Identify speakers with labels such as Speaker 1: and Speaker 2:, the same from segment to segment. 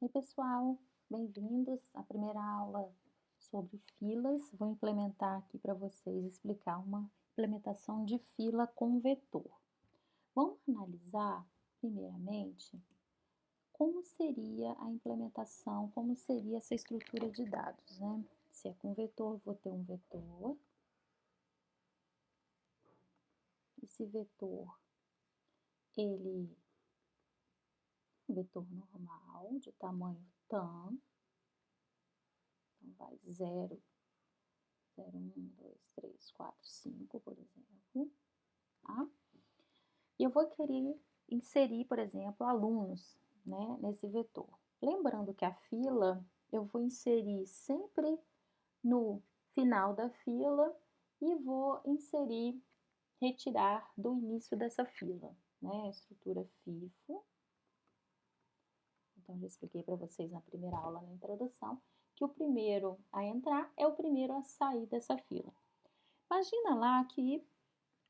Speaker 1: Oi, pessoal, bem-vindos à primeira aula sobre filas. Vou implementar aqui para vocês, explicar uma implementação de fila com vetor. Vamos analisar, primeiramente, como seria a implementação, como seria essa estrutura de dados, né? Se é com vetor, vou ter um vetor. Esse vetor, ele é um vetor normal, de tamanho tam. Então, vai 0, 0, 1, 2, 3, 4, 5, por exemplo, tá? E eu vou querer inserir, por exemplo, alunos, né, nesse vetor. Lembrando que a fila eu vou inserir sempre no final da fila e vou inserir, retirar do início dessa fila, né, a estrutura FIFO. Então, já expliquei para vocês na primeira aula, na introdução, que o primeiro a entrar é o primeiro a sair dessa fila. Imagina lá que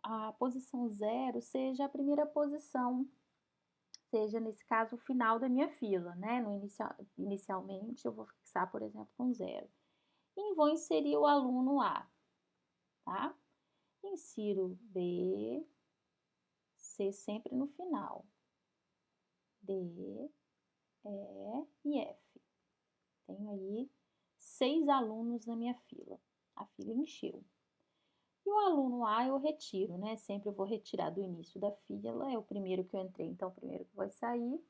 Speaker 1: a posição 0 seja a primeira posição, seja, nesse caso, o final da minha fila, né? Inicialmente, eu vou fixar, por exemplo, com 0. E vou inserir o aluno A, tá? Insiro B, C sempre no final. D, E e F. Tenho aí 6 alunos na minha fila. A fila encheu. E o aluno A eu retiro, né? Sempre eu vou retirar do início da fila, é o primeiro que eu entrei, então o primeiro que vai sair.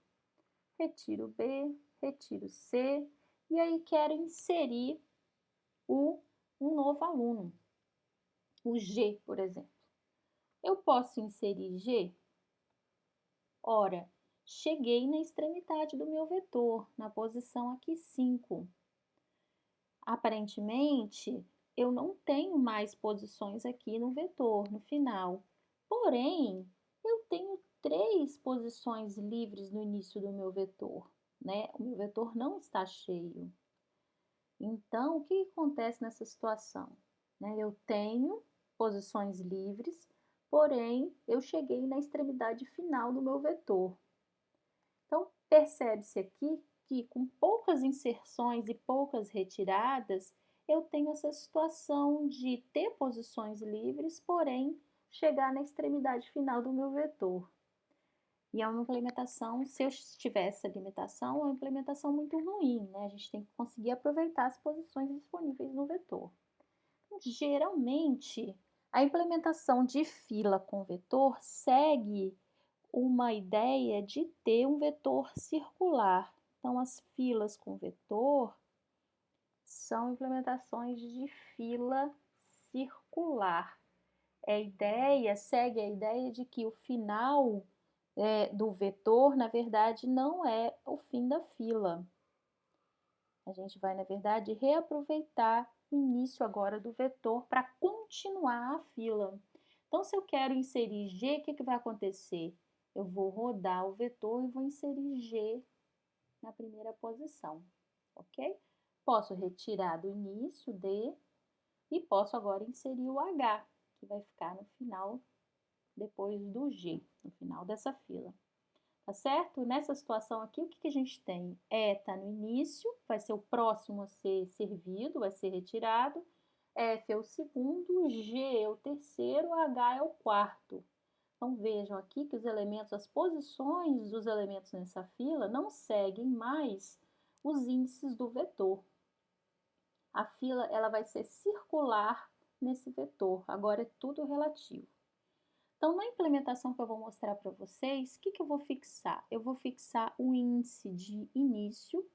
Speaker 1: Retiro B, retiro C, e aí quero inserir um novo aluno, o G, por exemplo. Eu posso inserir G? Ora, cheguei na extremidade do meu vetor, na posição aqui 5. Aparentemente, eu não tenho mais posições aqui no vetor, no final. Porém, eu tenho 3 posições livres no início do meu vetor, né? O meu vetor não está cheio. Então, o que acontece nessa situação? Né? Eu tenho posições livres, porém, eu cheguei na extremidade final do meu vetor. Então, percebe-se aqui que com poucas inserções e poucas retiradas, eu tenho essa situação de ter posições livres, porém, chegar na extremidade final do meu vetor. E é uma implementação, se eu tiver essa limitação, é uma implementação muito ruim, né? A gente tem que conseguir aproveitar as posições disponíveis no vetor. Geralmente, a implementação de fila com vetor segue uma ideia de ter um vetor circular. Então, as filas com vetor são implementações de fila circular. Segue a ideia de que o final do vetor, na verdade, não é o fim da fila. A gente vai, na verdade, reaproveitar o início agora do vetor para continuar a fila. Então, se eu quero inserir G, o que vai acontecer? Eu vou rodar o vetor e vou inserir G na primeira posição, ok? Posso retirar do início D e posso agora inserir o H, que vai ficar no final, depois do G, no final dessa fila. Tá certo? Nessa situação aqui, o que a gente tem? E está no início, vai ser o próximo a ser servido, vai ser retirado. F é o segundo, G é o terceiro, H é o quarto. Então, vejam aqui que os elementos, as posições dos elementos nessa fila não seguem mais os índices do vetor. A fila ela vai ser circular nesse vetor, agora é tudo relativo. Então, na implementação que eu vou mostrar para vocês, o que eu vou fixar? Eu vou fixar o índice de início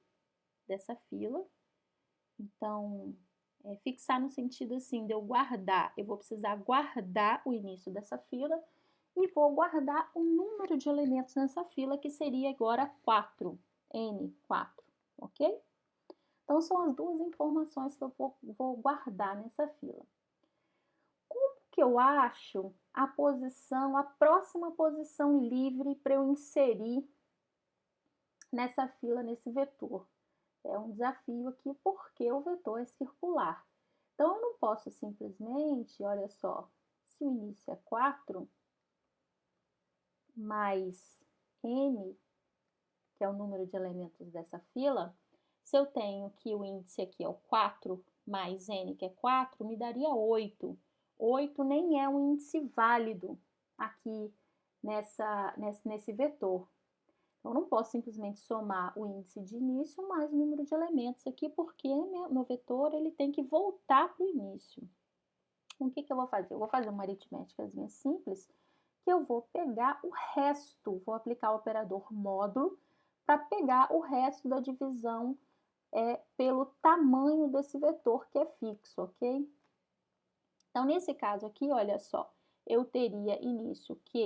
Speaker 1: dessa fila. Então, fixar no sentido assim, de eu guardar. Eu vou precisar guardar o início dessa fila e vou guardar o número de elementos nessa fila, que seria agora 4, N4, ok? Então, são as duas informações que eu vou guardar nessa fila. Como que eu acho a próxima posição livre para eu inserir nessa fila, nesse vetor? É um desafio aqui porque o vetor é circular. Então, eu não posso simplesmente, olha só, se o início é 4, mais N, que é o número de elementos dessa fila, se eu tenho que o índice aqui é o 4 mais n, que é 4, me daria 8. 8 nem é um índice válido aqui nesse vetor. Eu não posso simplesmente somar o índice de início mais o número de elementos aqui, porque meu vetor ele tem que voltar para o início. Então, o que eu vou fazer? Eu vou fazer uma aritméticazinha simples, que eu vou pegar o resto, vou aplicar o operador módulo para pegar o resto da divisão pelo tamanho desse vetor que é fixo, ok? Então, nesse caso aqui, olha só, eu teria início Q